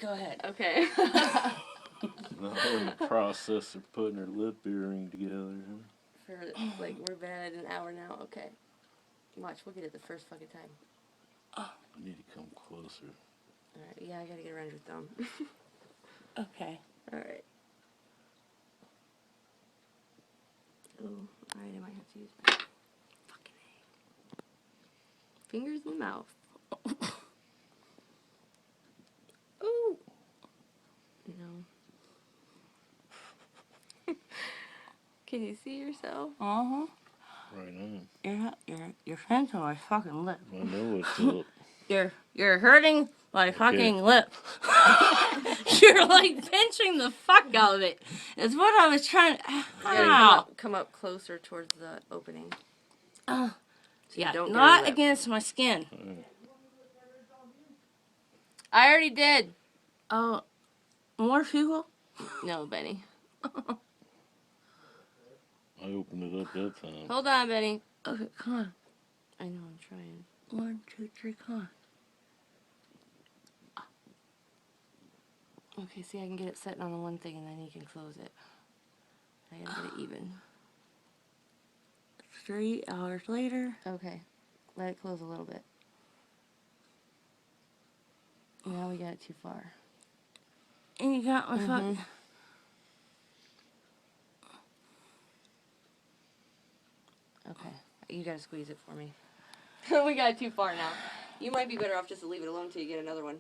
Go ahead. Okay. Now in the process of putting her lip earring together. For, like, we've been at it an hour now. Okay. Watch, we'll get it the first fucking time. You need to come closer. Alright, yeah, I gotta get around your thumb. Okay. Alright. Ooh, alright, I might have to use my fucking egg. Fingers in the mouth. Ooh. No. Can you see yourself? Uh-huh. Right on. Your hands on my fucking lip. I know what's up. You're hurting my Okay. fucking lip. You're like pinching the fuck out of it. It's what I was trying to... You gotta Ow. come up closer towards the opening. Uh, So you yeah, don't get not her lip. against my skin. I already did. Oh, more people? No, Benny. I opened it up that time. Hold on, Benny. Okay, come on. I know, I'm trying. 1, 2, 3, come on. Okay, see, I can get it set on one thing and then you can close it. I gotta get it even. 3 hours later. Okay. Let it close a little bit. Now we got it too far. And you got my fucking... Okay. You gotta squeeze it for me. We got it too far now. You might be better off just to leave it alone till you get another one.